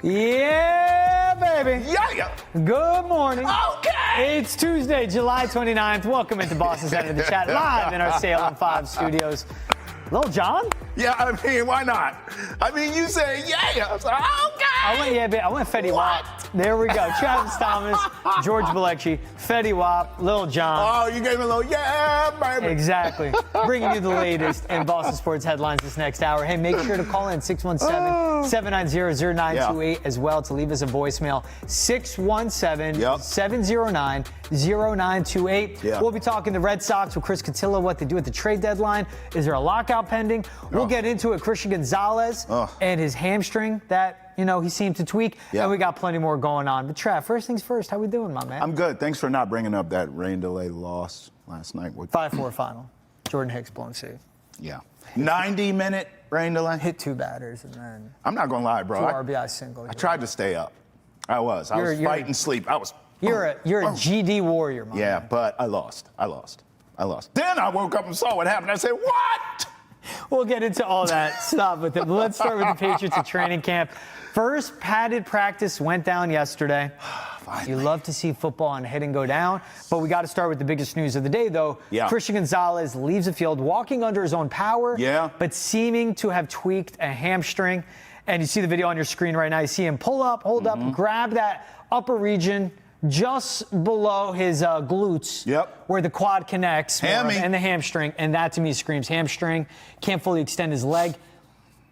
Yeah, baby. Yeah. Good morning. Okay. It's Tuesday, July 29th. Welcome into Boston's End of the Chat, live in our Salem 5 studios. Little John? Yeah, I mean, why not? I mean, you say yeah. I was like, okay. I went Fetty Wap. There we go. Travis Thomas, George Balekji, Fetty Wap, Lil John. Oh, you gave me a little yeah, baby. Exactly. Bringing you the latest in Boston sports headlines this next hour. Hey, make sure to call in 617-790-0928 as well to leave us a voicemail. 617-709-0928. Yeah. We'll be talking the Red Sox with Chris Cotillo, what they do at the trade deadline. Is there a lockout pending? We'll get into it. Christian Gonzalez and his hamstring that, he seemed to tweak. Yeah. And we got plenty more going on. But Trav, first things first, how we doing, my man? I'm good. Thanks for not bringing up that rain delay loss last night. 5-4 final. Jordan Hicks blown save. Yeah. 90-minute rain delay. Hit two batters and then I'm not going to lie, bro. two RBI single. I tried to stay up. I was fighting sleep. You're a GD warrior, man. Yeah, but I lost. Then I woke up and saw what happened. I said, what? We'll get into all that stuff with it. But let's start with the Patriots at training camp. First padded practice went down yesterday. You love to see football on hitting go down, but we got to start with the biggest news of the day, though. Yeah. Christian Gonzalez leaves the field walking under his own power, but seeming to have tweaked a hamstring. And you see the video on your screen right now. You see him pull up, hold up, grab that upper region just below his glutes, where the quad connects and the hamstring. And that to me screams hamstring. Can't fully extend his leg.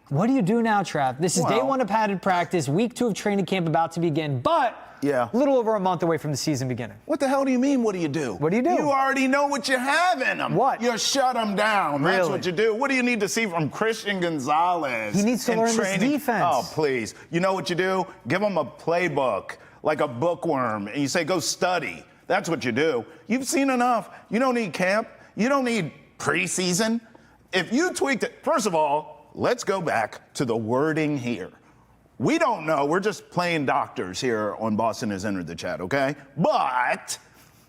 What do you do now, Trav? This is day one of padded practice, week 2 of training camp about to begin, but a little over a month away from the season beginning. What the hell do you mean, what do you do? What do you do? You already know what you have in them. What? You shut them down. Really? That's what you do. What do you need to see from Christian Gonzalez? He needs to learn this defense. Oh, please. You know what you do? Give him a playbook, like a bookworm, and you say, go study. That's what you do. You've seen enough. You don't need camp. You don't need preseason. If you tweaked it, first of all, let's go back to the wording here. We don't know. We're just playing doctors here on Boston Has Entered the Chat, okay? But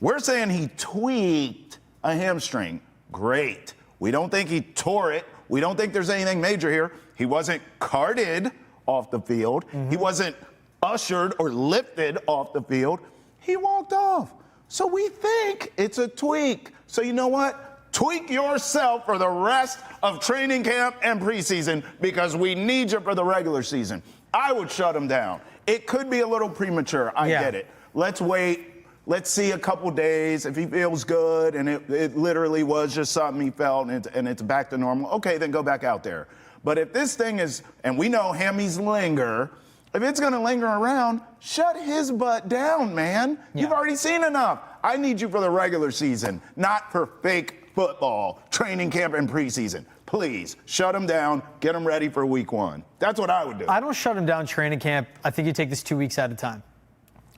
we're saying he tweaked a hamstring. Great. We don't think he tore it. We don't think there's anything major here. He wasn't carted off the field. He wasn't ushered or lifted off the field. He walked off. So we think it's a tweak. So you know what? Tweak yourself for the rest of training camp and preseason because we need you for the regular season. I would shut him down. It could be a little premature. I get it. Let's wait. Let's see a couple days. If he feels good and it literally was just something he felt and it's back to normal, okay, then go back out there. But if this thing is, and we know hammies linger, if it's going to linger around, shut his butt down, man. You've already seen enough. I need you for the regular season, not for fake football, training camp, and preseason. Please, shut him down, get him ready for week 1. That's what I would do. I don't shut him down training camp. I think you take this 2 weeks at a time.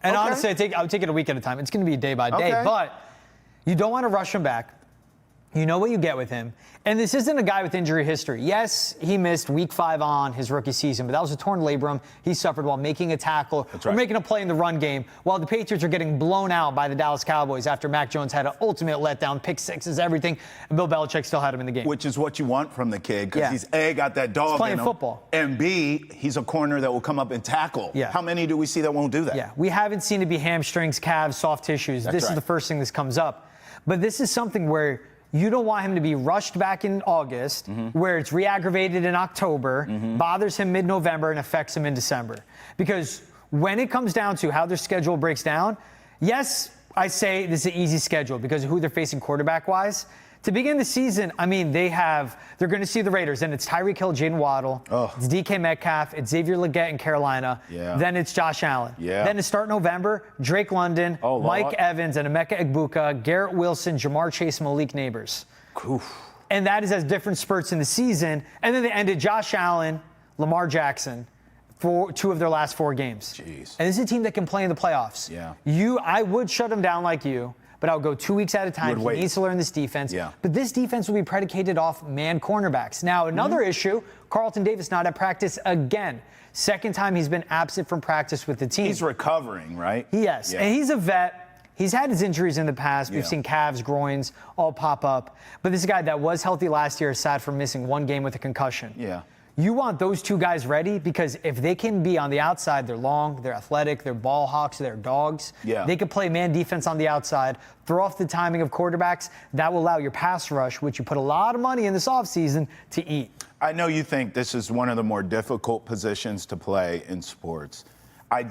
And honestly, I would take it a week at a time. It's going to be day by day, but you don't want to rush him back. You know what you get with him. And this isn't a guy with injury history. Yes, he missed week 5 on his rookie season, but that was a torn labrum he suffered while making a tackle or making a play in the run game, while the Patriots are getting blown out by the Dallas Cowboys after Mac Jones had an ultimate letdown, pick sixes, everything, and Bill Belichick still had him in the game. Which is what you want from the kid, because he's A, got that dog playing in him, football, and B, he's a corner that will come up and tackle. How many do we see that won't do that? We haven't seen it be hamstrings, calves, soft tissues. This is the first thing this comes up. But this is something where you don't want him to be rushed back in August, where it's re-aggravated in October, bothers him mid-November, and affects him in December. Because when it comes down to how their schedule breaks down, yes, I say this is an easy schedule because of who they're facing quarterback-wise. To begin the season, I mean, they're going to see the Raiders, and it's Tyreek Hill, Jaden Waddle, it's DK Metcalf, it's Xavier Legette in Carolina, then it's Josh Allen. Then to start November, Drake London, Mike Evans, and Emeka Egbuka, Garrett Wilson, Jamar Chase, Malik Neighbors. And that is as different spurts in the season. And then they ended Josh Allen, Lamar Jackson, for 2 of their last 4 games. And this is a team that can play in the playoffs. I would shut them down like you, but I would go 2 weeks at a time. He needs to learn this defense. But this defense will be predicated off man cornerbacks. Now, another issue, Carlton Davis not at practice again. Second time he's been absent from practice with the team. He's recovering, right? Yes, and he's a vet. He's had his injuries in the past. We've seen calves, groins all pop up. But this is a guy that was healthy last year, aside from missing 1 game with a concussion. You want those two guys ready because if they can be on the outside, they're long, they're athletic, they're ball hawks, they're dogs. Yeah. They can play man defense on the outside, throw off the timing of quarterbacks. That will allow your pass rush, which you put a lot of money in this offseason, to eat. I know you think this is one of the more difficult positions to play in sports. I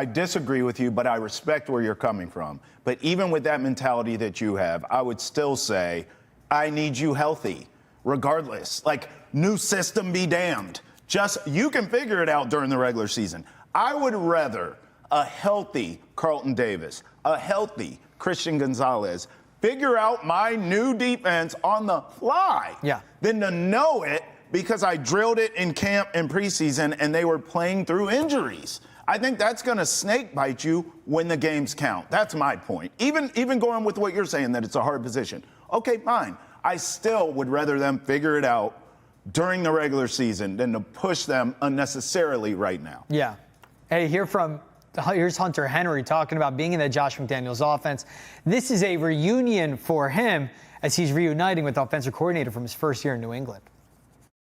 disagree with you, but I respect where you're coming from. But even with that mentality that you have, I would still say, I need you healthy, regardless. Like, new system be damned. Just, you can figure it out during the regular season. I would rather a healthy Carlton Davis, a healthy Christian Gonzalez figure out my new defense on the fly than to know it because I drilled it in camp and preseason and they were playing through injuries. I think that's going to snake bite you when the games count. That's my point. Even going with what you're saying, that it's a hard position. Okay, fine. I still would rather them figure it out during the regular season than to push them unnecessarily right now. Yeah. Hey, here's Hunter Henry talking about being in the Josh McDaniels offense. This is a reunion for him as he's reuniting with the offensive coordinator from his first year in New England.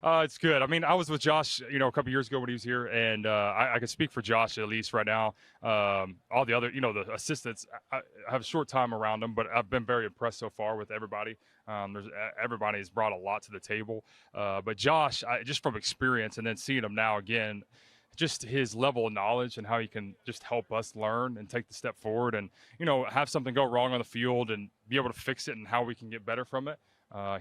It's good. I mean, I was with Josh, a couple years ago when he was here, and I can speak for Josh at least right now. All the other, the assistants, I have a short time around them, but I've been very impressed so far with everybody. Everybody has brought a lot to the table. But Josh, just from experience and then seeing him now again, just his level of knowledge and how he can just help us learn and take the step forward and, have something go wrong on the field and be able to fix it and how we can get better from it.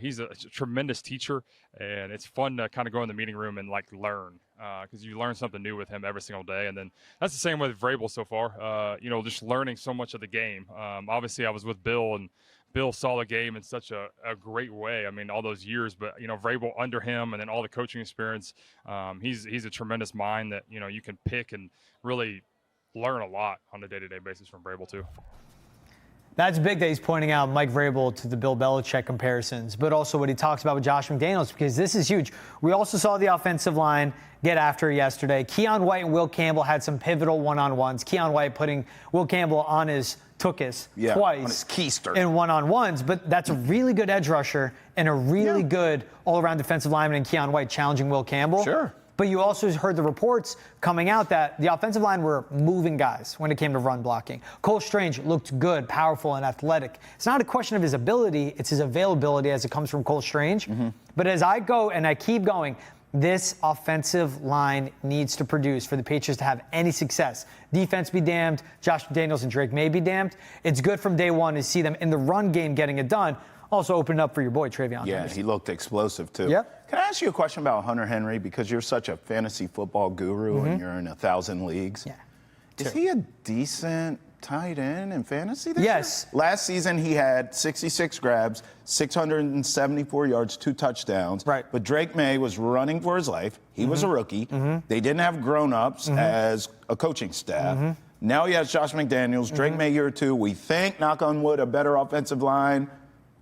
He's a tremendous teacher, and it's fun to kind of go in the meeting room and learn because you learn something new with him every single day. And then that's the same with Vrabel so far, just learning so much of the game. Obviously, I was with Bill, and Bill saw the game in such a great way. I mean, all those years, but, Vrabel under him and then all the coaching experience, he's a tremendous mind that, you can pick and really learn a lot on a day-to-day basis from Vrabel too. That's big that he's pointing out Mike Vrabel to the Bill Belichick comparisons, but also what he talks about with Josh McDaniels, because this is huge. We also saw the offensive line get after it yesterday. Keion White and Will Campbell had some pivotal one-on-ones. Keion White putting Will Campbell on his twice on his keister in one-on-ones, but that's a really good edge rusher and a really good all-around defensive lineman in Keion White challenging Will Campbell. Sure. But you also heard the reports coming out that the offensive line were moving guys when it came to run blocking. Cole Strange looked good, powerful, and athletic. It's not a question of his ability, it's his availability as it comes from Cole Strange. But as I go and I keep going, this offensive line needs to produce for the Patriots to have any success. Defense be damned, Josh McDaniels and Drake May be damned. It's good from day one to see them in the run game getting it done. Also opened up for your boy, Travion. Yeah, he looked explosive, too. Yep. Can I ask you a question about Hunter Henry? Because you're such a fantasy football guru and you're in 1,000 leagues. Yeah. Is he a decent tight end in fantasy this Yes. year? Last season, he had 66 grabs, 674 yards, 2 touchdowns. Right. But Drake May was running for his life. He was a rookie. They didn't have grown-ups as a coaching staff. Now he has Josh McDaniels, Drake May year 2. We think, knock on wood, a better offensive line.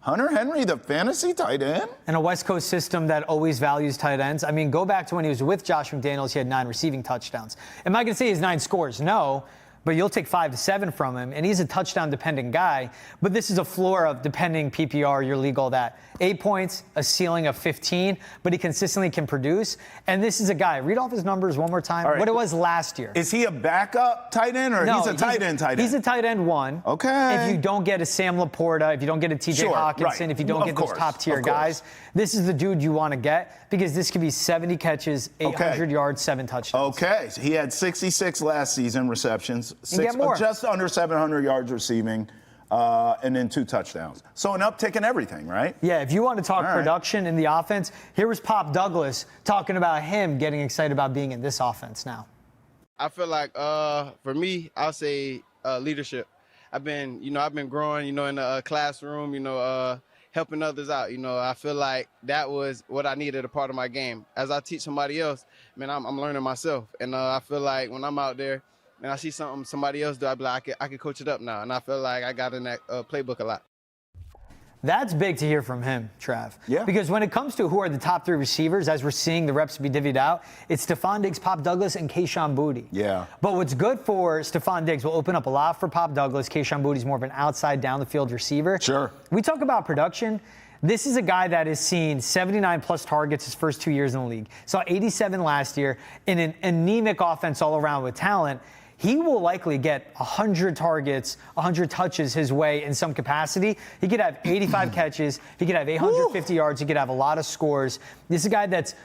Hunter Henry, the fantasy tight end? And a West Coast system that always values tight ends. I mean, go back to when he was with Josh McDaniels, he had 9 receiving touchdowns. Am I going to say he has 9 scores? No. But you'll take 5 to 7 from him, and he's a touchdown-dependent guy. But this is a floor of, depending PPR, your league, all that. 8 points, a ceiling of 15, but he consistently can produce. And this is a guy, read off his numbers one more time, what it was last year. Is he a backup tight end, or he's a tight end? He's a tight end 1. Okay. If you don't get a Sam Laporta, if you don't get a TJ Hawkinson, if you don't get those top-tier guys, this is the dude you want to get, because this could be 70 catches, 800 yards, 7 touchdowns. Okay, so he had 66 last season receptions, just under 700 yards receiving, and then 2 touchdowns. So an uptick in everything, right? Yeah, if you want to talk production in the offense, here was Pop Douglas talking about him getting excited about being in this offense now. I feel like, for me, I'll say leadership. I've been growing, in the classroom, helping others out. I feel like that was what I needed, a part of my game. As I teach somebody else, man, I'm learning myself. And I feel like when I'm out there and I see something somebody else do, I be like, I can coach it up now. And I feel like I got in that playbook a lot. That's big to hear from him, Trav. Yeah. Because when it comes to who are the top 3 receivers, as we're seeing the reps be divvied out, it's Stephon Diggs, Pop Douglas, and Kayshon Boutte. Yeah. But what's good for Stephon Diggs will open up a lot for Pop Douglas. Kayshon Boutte's more of an outside, down-the-field receiver. Sure. We talk about production. This is a guy that has seen 79-plus targets his first 2 years in the league. Saw 87 last year in an anemic offense all around with talent. He will likely get 100 targets, 100 touches his way in some capacity. He could have 85 catches. He could have 850 yards. He could have a lot of scores. This is a guy that's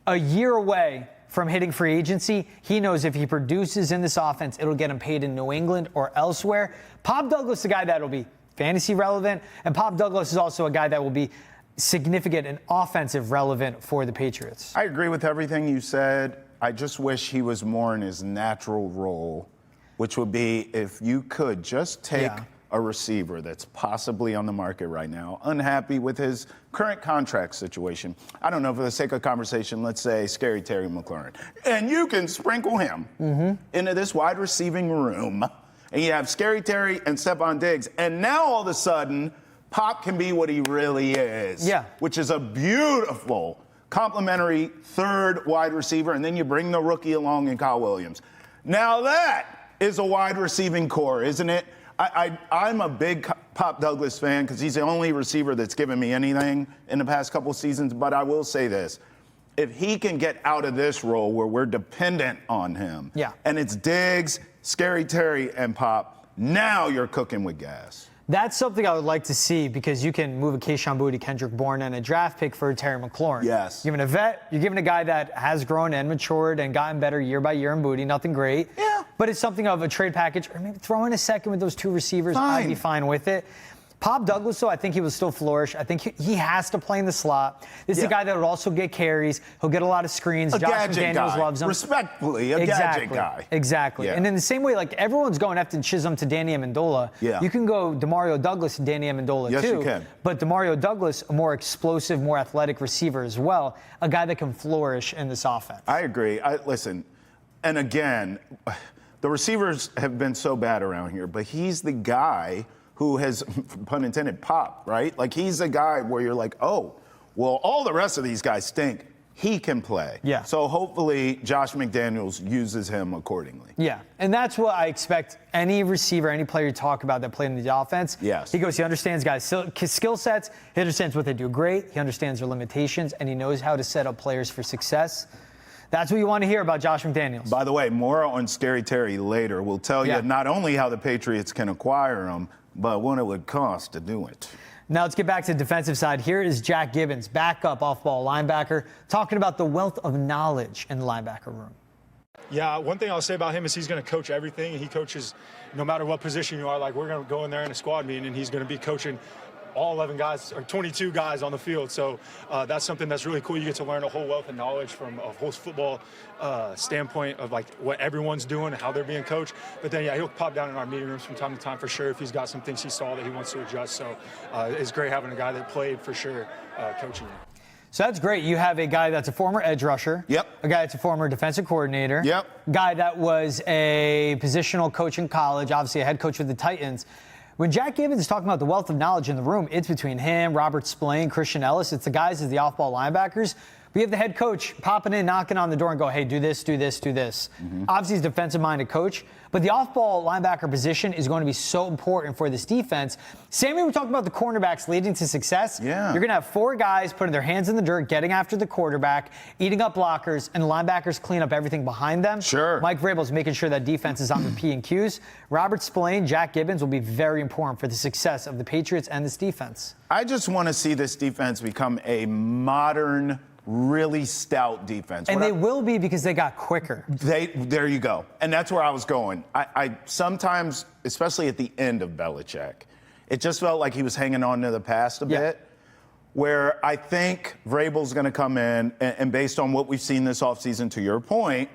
a year away from hitting free agency. He knows if he produces in this offense, it'll get him paid in New England or elsewhere. Pop Douglas is a guy that'll be fantasy relevant, and Pop Douglas is also a guy that will be significant and offensive relevant for the Patriots. I agree with everything you said. I just wish he was more in his natural role, which would be if you could just take a receiver that's possibly on the market right now, unhappy with his current contract situation. I don't know, for the sake of conversation, let's say Scary Terry McLaurin. And you can sprinkle him into this wide receiving room, and you have Scary Terry and Stephon Diggs, and now all of a sudden, Pop can be what he really is, which is a beautiful complimentary third wide receiver, and then you bring the rookie along in Kyle Williams. Now that is a wide receiving core, isn't it? I'm a big Pop Douglas fan because he's the only receiver that's given me anything in the past couple seasons, but I will say this. If he can get out of this role where we're dependent on him, and it's Diggs, Scary Terry, and Pop, now you're cooking with gas. That's something I would like to see because you can move a Kayshon Boutte, Kendrick Bourne, and a draft pick for Terry McLaurin. Yes. You're giving a vet, you're giving a guy that has grown and matured and gotten better year by year in Boutte, nothing great. Yeah. But it's something of a trade package, or maybe throw in a second with those two receivers. I'd be fine with it. Pop Douglas, though, I think he will still flourish. I think he has to play in the slot. This is a guy that would also get carries. He'll get a lot of screens. Josh McDaniels loves him. Respectfully, a gadget guy. Exactly. And in the same way, like everyone's going Efton Chisholm to Danny Amendola. You can go DeMario Douglas to Danny Amendola, too. Yes, you can. But DeMario Douglas, a more explosive, more athletic receiver as well, a guy that can flourish in this offense. I agree. Listen, and again, the receivers have been so bad around here, but he's the guy who has, pun intended, pop, right? Like, he's a guy where you're like, oh, well, all the rest of these guys stink. He can play. So hopefully Josh McDaniels uses him accordingly. And that's what I expect any receiver, any player you talk about that played in the offense. He understands guys' skill sets. He understands what they do great. He understands their limitations, and he knows how to set up players for success. That's what you want to hear about Josh McDaniels. By the way, more on Scary Terry later. We'll tell you not only how the Patriots can acquire him, but what it would cost to do it. Now let's get back to the defensive side. Here is Jack Gibbons, backup off-ball linebacker, talking about the wealth of knowledge in the linebacker room. Yeah, one thing I'll say about him is he's going to coach everything. He coaches no matter what position you are. Like, we're going to go in there in a squad meeting, and he's going to be coaching all 11 guys or 22 guys on the field. So that's something that's really cool. You get to learn a whole wealth of knowledge from a whole football standpoint of like what everyone's doing, how they're being coached. But then, he'll pop down in our meeting rooms from time to time for sure if he's got some things he saw that he wants to adjust. So it's great having a guy that played for sure coaching you. So that's great. You have a guy that's a former edge rusher. A guy that's a former defensive coordinator. Guy that was a positional coach in college, obviously a head coach with the Titans. When Jack Gibbons is talking about the wealth of knowledge in the room, it's between him, Robert Spillane, Christian Ellis. It's the guys as the off-ball linebackers. We have the head coach popping in, knocking on the door and go, hey, do this, do this, do this. Obviously, he's a defensive-minded coach, but the off-ball linebacker position is going to be so important for this defense. Same way we talked about the cornerbacks leading to success. You're going to have four guys putting their hands in the dirt, getting after the quarterback, eating up blockers, and the linebackers clean up everything behind them. Mike Vrabel's making sure that defense is on the P and Qs. Robert Spillane, Jack Gibbons will be very important for the success of the Patriots and this defense. I just want to see this defense become a modern, really stout defense. And they will be because they got quicker. There you go. And that's where I was going. I sometimes, especially at the end of Belichick, it just felt like he was hanging on to the past a bit, where I think Vrabel's going to come in, and based on what we've seen this offseason, to your point,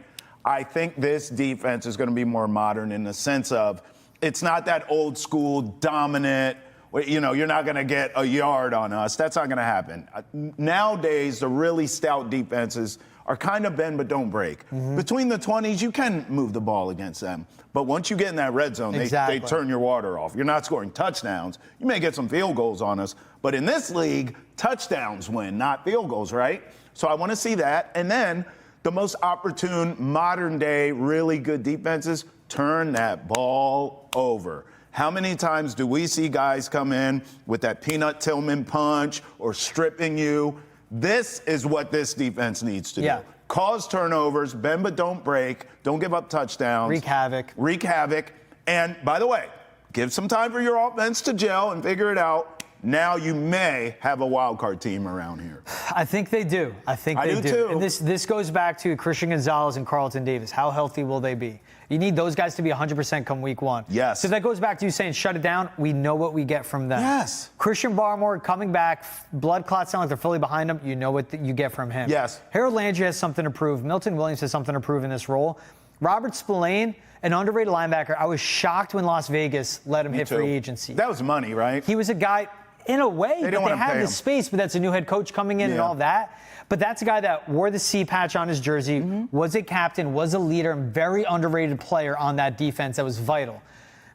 I think this defense is going to be more modern in the sense of it's not that old school dominant, you're not going to get a yard on us. That's not going to happen. Nowadays, the really stout defenses are kind of bend but don't break. Between the 20s, you can move the ball against them. But once you get in that red zone, they turn your water off. You're not scoring touchdowns. You may get some field goals on us. But in this league, touchdowns win, not field goals, right? So I want to see that. And then the most opportune, modern-day, really good defenses turn that ball over. How many times do we see guys come in with that Peanut Tillman punch or stripping you? This is what this defense needs to do. Cause turnovers, bend but don't break, don't give up touchdowns. Wreak havoc. And by the way, give some time for your offense to gel and figure it out. Now you may have a wild card team around here. I think they do. I do too. And this goes back to Christian Gonzalez and Carlton Davis. How healthy will they be? You need those guys to be 100% come week one. Yes. So that goes back to you saying shut it down. We know what we get from them. Yes. Christian Barmore coming back, blood clots sound like they're fully behind him. You know what you get from him. Yes. Harold Landry has something to prove. Milton Williams has something to prove in this role. Robert Spillane, an underrated linebacker. I was shocked when Las Vegas let him hit free agency. That was money, right? He was a guy, in a way, they had the space, but that's a new head coach coming in and all that. But that's a guy that wore the C patch on his jersey, was a captain, was a leader, and very underrated player on that defense that was vital.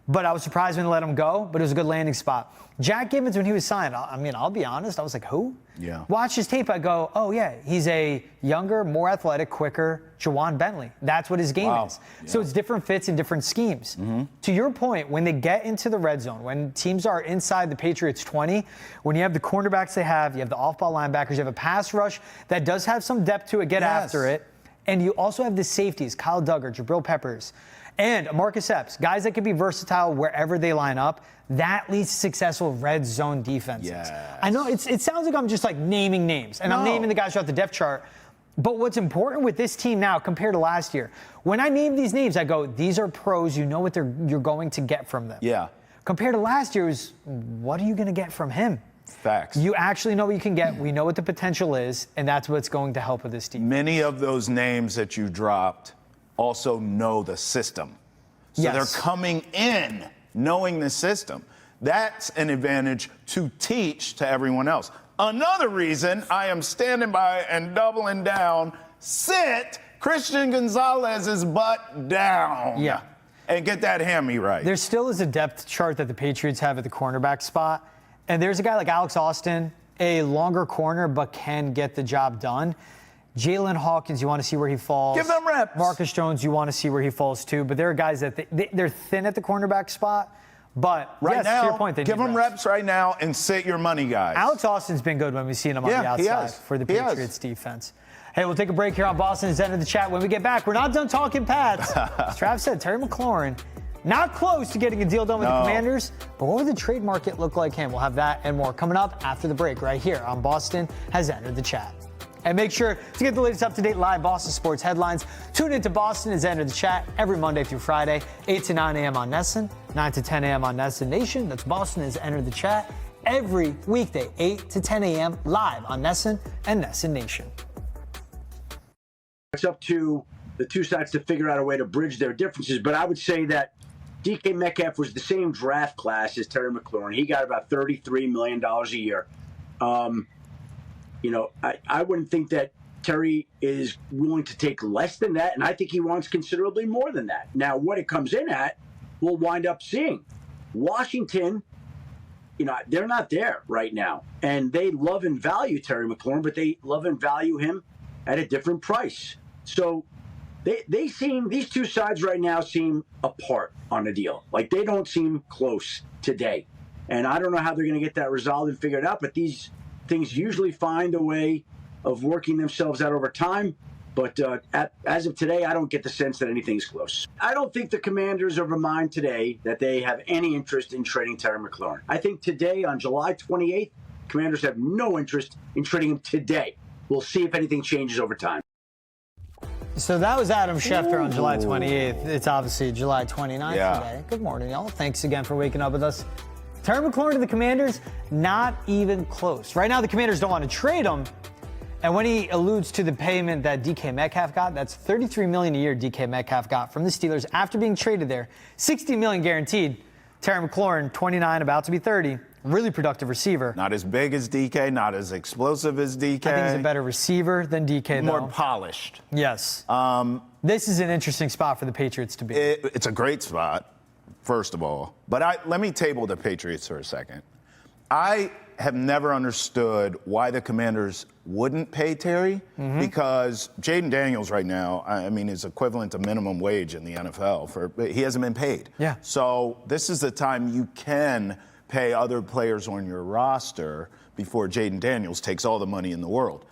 But I was surprised when they let him go, but it was a good landing spot. Jack Gibbons, when he was signed, I mean, I'll be honest, I was like, who? Yeah. Watch his tape, I go, oh, yeah, he's a younger, more athletic, quicker Jawan Bentley. That's what his game is. Yeah. So it's different fits and different schemes. To your point, when they get into the red zone, when teams are inside the Patriots 20, when you have the cornerbacks they have, you have the off-ball linebackers, you have a pass rush that does have some depth to it, get after it, and you also have the safeties, Kyle Duggar, Jabril Peppers, and Marcus Epps, guys that can be versatile wherever they line up. That leads to successful red zone defenses. Yes. I know it sounds like I'm just like naming names, and I'm naming the guys throughout the depth chart. But what's important with this team now compared to last year, when I name these names, I go, these are pros. You know what you're going to get from them. Yeah. Compared to last year, what are you going to get from him? Facts. You actually know what you can get. We know what the potential is, and that's what's going to help with this team. Many of those names that you dropped also know the system. So they're coming in knowing the system. That's an advantage to teach to everyone else. Another reason I am standing by and doubling down, sit Christian Gonzalez's butt down. Yeah. And get that hammy right. There still is a depth chart that the Patriots have at the cornerback spot. And there's a guy like Alex Austin, a longer corner, but can get the job done. Jalen Hawkins, you want to see where he falls. Give them reps. Marcus Jones, you want to see where he falls too. But there are guys that they're thin at the cornerback spot. But right now, to your point, give them reps right now and sit your money, guys. Alex Austin's been good when we've seen him on the outside for the Patriots defense. Hey, we'll take a break here on Boston is End of the Chat. When we get back, we're not done talking Pats. As Trav said, Terry McLaurin, not close to getting a deal done with the Commanders. But what would the trade market look like him? We'll have that and more coming up after the break right here on Boston Has Entered the Chat. And make sure to get the latest up-to-date live Boston sports headlines. Tune into Boston Has Entered the Chat every Monday through Friday, 8 to 9 a.m. on NESN, 9 to 10 a.m. on NESN Nation. That's Boston Has Entered the Chat every weekday, 8 to 10 a.m. live on NESN and NESN Nation. It's up to the two sides to figure out a way to bridge their differences, but I would say that DK Metcalf was the same draft class as Terry McLaurin. He got about $33 million a year. You know, I wouldn't think that Terry is willing to take less than that, and I think he wants considerably more than that. Now, what it comes in at, we'll wind up seeing. Washington, you know, they're not there right now, and they love and value Terry McLaurin, but they love and value him at a different price. So they seem, these two sides right now seem apart on the deal. Like, they don't seem close today. And I don't know how they're going to get that resolved and figured out, but these things usually find a way of working themselves out over time. But as of today, I don't get the sense that anything's close. I don't think the Commanders are of a mind today that they have any interest in trading Terry McLaurin. I think today, on July 28th, Commanders have no interest in trading him today. We'll see if anything changes over time. So that was Adam Schefter on July 28th. It's obviously July 29th today. Good morning, y'all. Thanks again for waking up with us. Terry McLaurin to the Commanders, not even close. Right now, the Commanders don't want to trade him. And when he alludes to the payment that DK Metcalf got, that's $33 million a year DK Metcalf got from the Steelers after being traded there. $60 million guaranteed. Terry McLaurin, 29, about to be 30. Really productive receiver. Not as big as DK, not as explosive as DK. I think he's a better receiver than DK, though. More polished. Yes. This is an interesting spot for the Patriots to be. It's a great spot, first of all. But let me table the Patriots for a second. I have never understood why the Commanders wouldn't pay Terry because Jaden Daniels right now, I mean, is equivalent to minimum wage in the NFL. He hasn't been paid. Yeah. So this is the time you can pay other players on your roster before Jaden Daniels takes all the money in the world.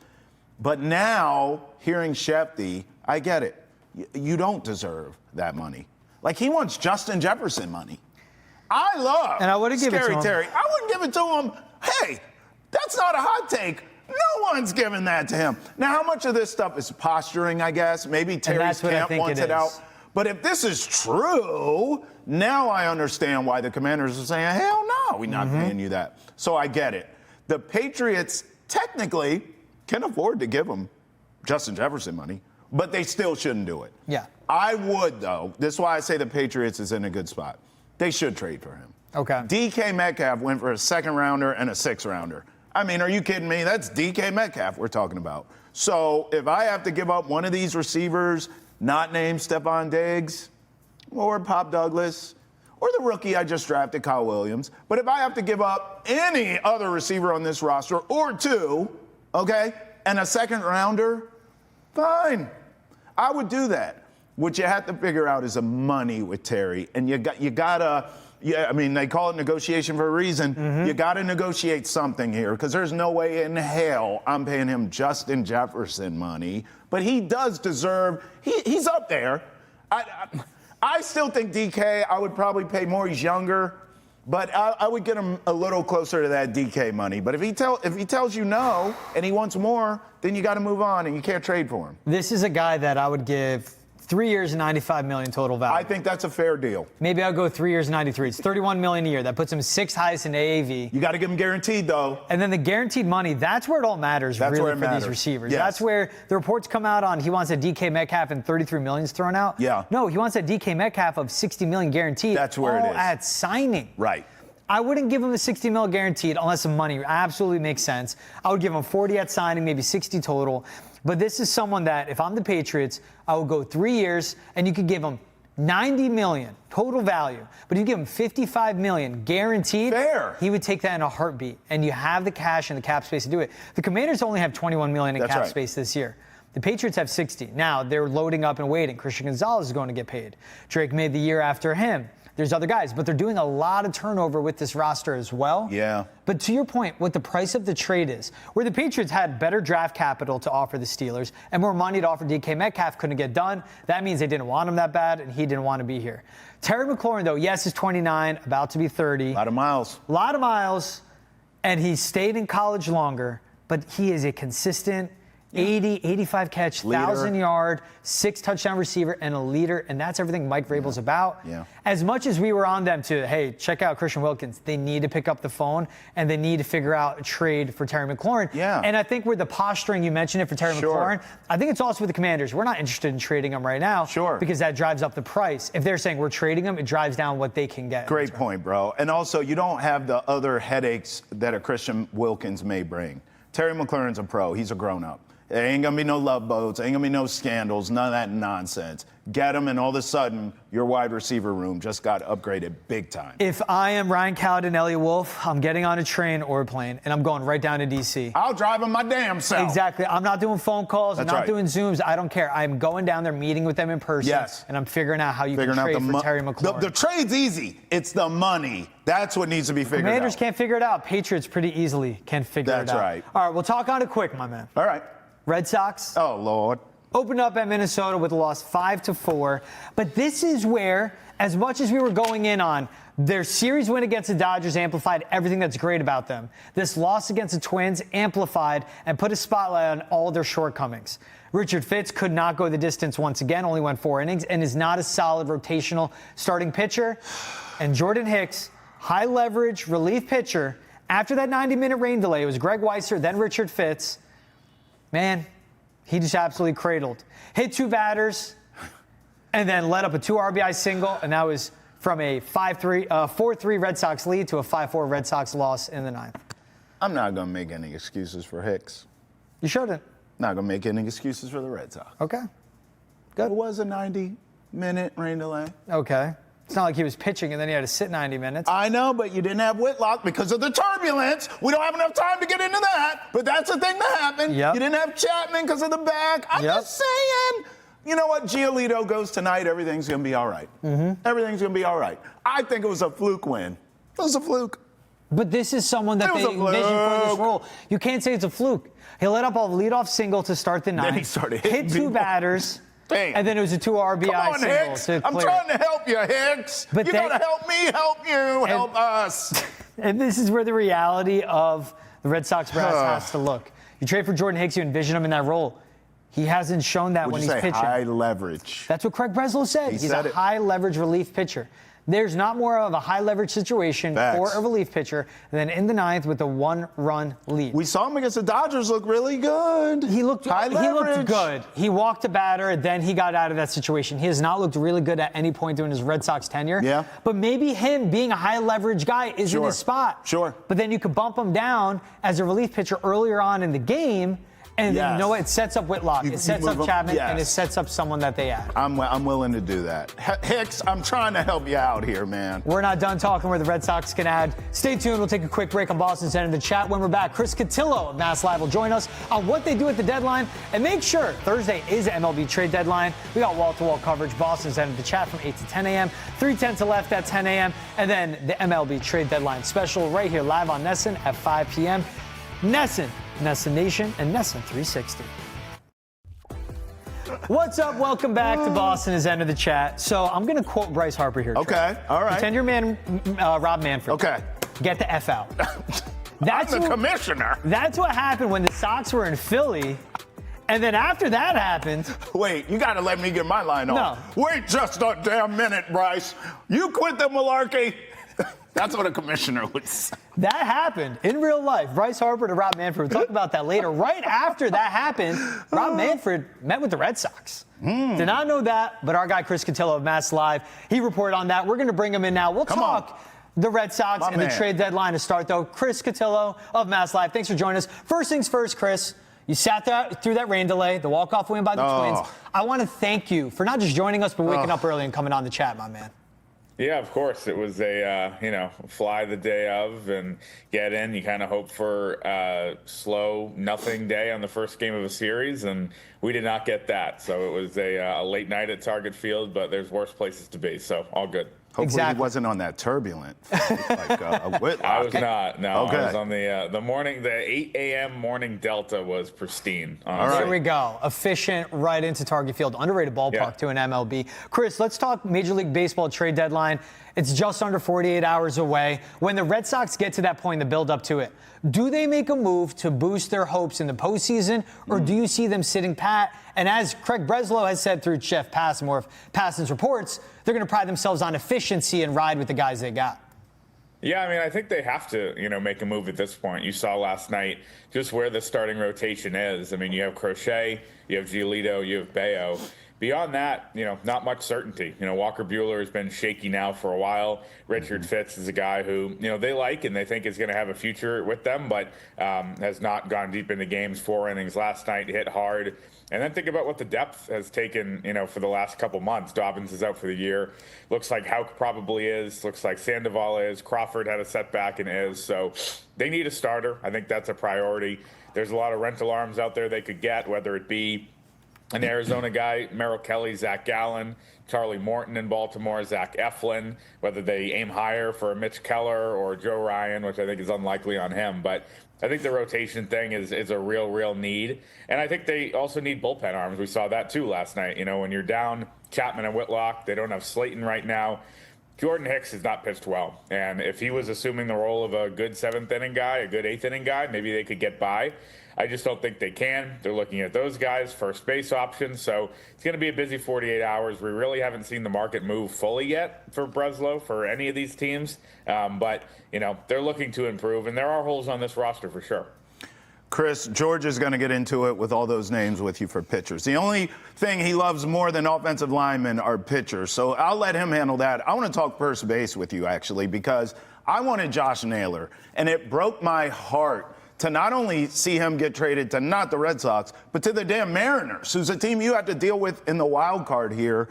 But now, hearing Shefty, I get it. You don't deserve that money. Like, he wants Justin Jefferson money. I love and I wouldn't give it to him. Terry. I wouldn't give it to him. Hey, that's not a hot take. No one's giving that to him. Now, how much of this stuff is posturing, I guess? Maybe Terry's camp wants it out. But if this is true, now I understand why the Commanders are saying, hell no, we're not paying you that. So I get it. The Patriots technically can afford to give him Justin Jefferson money, but they still shouldn't do it. Yeah. I would, though. This is why I say the Patriots is in a good spot. They should trade for him. Okay. DK Metcalf went for a 2nd rounder and a 6th rounder. I mean, are you kidding me? That's DK Metcalf we're talking about. So if I have to give up one of these receivers, not named Stephon Diggs or Pop Douglas or the rookie I just drafted, Kyle Williams, but if I have to give up any other receiver on this roster or 2, okay, and a 2nd rounder, fine. I would do that. What you have to figure out is the money with Terry, and you gotta. Yeah, I mean, they call it negotiation for a reason. You got to negotiate something here because there's no way in hell I'm paying him Justin Jefferson money. But he does deserve, he's up there. I still think DK, I would probably pay more. He's younger. But I would get him a little closer to that DK money. But if he tells you no and he wants more, then you got to move on and you can't trade for him. This is a guy that I would give 3 years and $95 million total value. I think that's a fair deal. Maybe I'll go 3 years, 93. It's $31 million a year. That puts him 6th highest in AAV. You got to give him guaranteed, though. And then the guaranteed money, that's where it all matters, that's really, where it for matters. these receivers. Yes. That's where the reports come out on he wants a DK Metcalf and $33 million thrown out. Yeah. No, he wants a DK Metcalf of $60 million guaranteed. That's where it is. At signing. Right. I wouldn't give him the $60 million guaranteed unless the money absolutely makes sense. I would give him 40 at signing, maybe 60 total. But this is someone that, if I'm the Patriots, I would go 3 years, and you could give him $90 million total value, but you give him $55 million guaranteed. Fair. He would take that in a heartbeat, and you have the cash and the cap space to do it. The Commanders only have $21 million in cap space this year. The Patriots have 60. Now they're loading up and waiting. Christian Gonzalez is going to get paid. Drake made the year after him. There's other guys, but they're doing a lot of turnover with this roster as well. Yeah. But to your point, what the price of the trade is, where the Patriots had better draft capital to offer the Steelers and more money to offer DK Metcalf, couldn't get done. That means they didn't want him that bad, and he didn't want to be here. Terry McLaurin, though, yes, is 29, about to be 30. A lot of miles. A lot of miles, and he stayed in college longer, but he is a consistent 80, 85 catch, 1,000-yard, 6-touchdown receiver, and a leader, and that's everything Mike Vrabel's about. Yeah. As much as we were on them to, hey, check out Christian Wilkins, they need to pick up the phone, and they need to figure out a trade for Terry McLaurin. Yeah. And I think with the posturing, you mentioned it for Terry McLaurin, I think it's also with the Commanders. We're not interested in trading him right now because that drives up the price. If they're saying we're trading him, it drives down what they can get. Great point, bro. And also, you don't have the other headaches that a Christian Wilkins may bring. Terry McLaurin's a pro. He's a grown-up. There ain't going to be no love boats. Ain't going to be no scandals. None of that nonsense. Get him, and all of a sudden, your wide receiver room just got upgraded big time. If I am Ryan Cowden and Elliot Wolf, I'm getting on a train or a plane, and I'm going right down to D.C. I'll drive him my damn self. Exactly. I'm not doing phone calls. I'm not doing Zooms. I don't care. I'm going down there, meeting with them in person. Yes. And I'm figuring out how you can trade for Terry McLaurin. The trade's easy. It's the money. That's what needs to be figured out. Commanders can't figure it out. Patriots pretty easily can figure it out. That's right. All right, we'll talk on it quick, my man. All right. Red Sox. Oh, Lord. Opened up at Minnesota with a loss 5-4. But this is where, as much as we were going in on, their series win against the Dodgers amplified everything that's great about them. This loss against the Twins amplified and put a spotlight on all their shortcomings. Richard Fitz could not go the distance once again, only went 4 innings, and is not a solid rotational starting pitcher. And Jordan Hicks, high leverage relief pitcher, after that 90-minute rain delay, it was Greg Weisser, then Richard Fitz. Man, he just absolutely cradled. Hit 2 batters, and then let up a 2 RBI single, and that was from a 4-3 Red Sox lead to a 5-4 Red Sox loss in the 9th. I'm not going to make any excuses for Hicks. You shouldn't. Not going to make any excuses for the Red Sox. Okay. Good. It was a 90-minute rain delay. Okay. It's not like he was pitching and then he had to sit 90 minutes. I know, but you didn't have Whitlock because of the turbulence. We don't have enough time to get into that, but that's the thing that happened. Yep. You didn't have Chapman because of the back. I'm just saying. You know what? Giolito goes tonight. Everything's going to be all right. Everything's going to be all right. I think it was a fluke win. It was a fluke. But this is someone that they envisioned for this role. You can't say it's a fluke. He let up a leadoff single to start the ninth. Then he started hit two batters. Dang. And then it was a 2 RBI Come on, single. Hicks. To I'm clear trying to help you, Hicks. But you got to help me, help you, help us. And this is where the reality of the Red Sox brass has to look. You trade for Jordan Hicks, you envision him in that role. He hasn't shown that when he's pitching. High leverage. That's what Craig Breslow said. He's a high leverage relief pitcher. There's not more of a high leverage situation for a relief pitcher than in the ninth with a 1-run lead. We saw him against the Dodgers look really good. He looked good. He walked a batter, then he got out of that situation. He has not looked really good at any point during his Red Sox tenure. Yeah. But maybe him being a high leverage guy is in his spot. Sure. But then you could bump him down as a relief pitcher earlier on in the game. And you know what? It sets up Whitlock. It sets up Chapman, and it sets up someone that they add. I'm willing to do that. Hicks, I'm trying to help you out here, man. We're not done talking where the Red Sox can add. Stay tuned. We'll take a quick break on Boston's end of the chat. When we're back, Chris Cotillo of MassLive will join us on what they do at the deadline. And make sure Thursday is MLB trade deadline. We got wall-to-wall coverage. Boston's end of the chat from 8 to 10 a.m. 3:10 to left at 10 a.m. And then the MLB trade deadline special right here live on Nesson at 5 p.m. Nesson Nation, and Nesson 360. What's up? Welcome back to Boston is end of the chat. So I'm going to quote Bryce Harper here. Okay, all right. Pretend your man, Rob Manfred. Okay. Get the F out. That's the commissioner. That's what happened when the Sox were in Philly. And then after that happened... Wait, you got to let me get my line off. No. Wait just a damn minute, Bryce. You quit the malarkey. That's what a commissioner would say. That happened in real life. Bryce Harper to Rob Manfred. We'll talk about that later. Right after that happened, Rob Manfred met with the Red Sox. Did not know that, but our guy Chris Cotillo of MassLive, he reported on that. We're going to bring him in now. We'll talk the Red Sox and the trade deadline to start, though. Chris Cotillo of MassLive, thanks for joining us. First things first, Chris. You sat there through that rain delay, the walk-off win by the Twins. I want to thank you for not just joining us, but waking up early and coming on the chat, my man. Yeah, of course. It was a, fly the day of and get in. You kind of hope for a slow, nothing day on the first game of a series, and we did not get that. So it was a late night at Target Field, but there's worse places to be, so all good. Hopefully he wasn't on that turbulent like Whitlock. I was not. No, okay. I was on the morning. The 8 a.m. morning Delta was pristine. All right. There we go. Efficient right into Target Field. Underrated ballpark to an MLB. Chris, let's talk Major League Baseball trade deadline. It's just under 48 hours away. When the Red Sox get to that point, the build up to it, do they make a move to boost their hopes in the postseason, or do you see them sitting pat? And as Craig Breslow has said through Jeff Passan's of Passan's reports, they're going to pride themselves on efficiency and ride with the guys they got. Yeah, I mean, I think they have to, make a move at this point. You saw last night just where the starting rotation is. I mean, you have Crochet, you have Giolito, you have Bayo. Beyond that, not much certainty. Walker Buehler has been shaky now for a while. Richard Fitz is a guy who, they like and they think is going to have a future with them, but has not gone deep into games. 4 innings last night, hit hard. And then think about what the depth has taken, for the last couple months. Dobbins is out for the year. Looks like Houck probably is. Looks like Sandoval is. Crawford had a setback and is. So they need a starter. I think that's a priority. There's a lot of rental arms out there they could get, whether it be an Arizona guy, Merrill Kelly, Zach Gallen, Charlie Morton in Baltimore, Zach Eflin, whether they aim higher for Mitch Keller or Joe Ryan, which I think is unlikely on him. But I think the rotation thing is a real need. And I think they also need bullpen arms. We saw that too last night. When you're down Chapman and Whitlock, they don't have Slayton right now. Jordan Hicks has not pitched well. And if he was assuming the role of a good 7th inning guy, a good 8th inning guy, maybe they could get by. I just don't think they can. They're looking at those guys, first base options. So it's going to be a busy 48 hours. We really haven't seen the market move fully yet for Breslow, for any of these teams. But, they're looking to improve. And there are holes on this roster for sure. Chris, George is going to get into it with all those names with you for pitchers. The only thing he loves more than offensive linemen are pitchers. So I'll let him handle that. I want to talk first base with you, actually, because I wanted Josh Naylor. And it broke my heart to not only see him get traded to not the Red Sox, but to the damn Mariners, who's a team you have to deal with in the wild card here.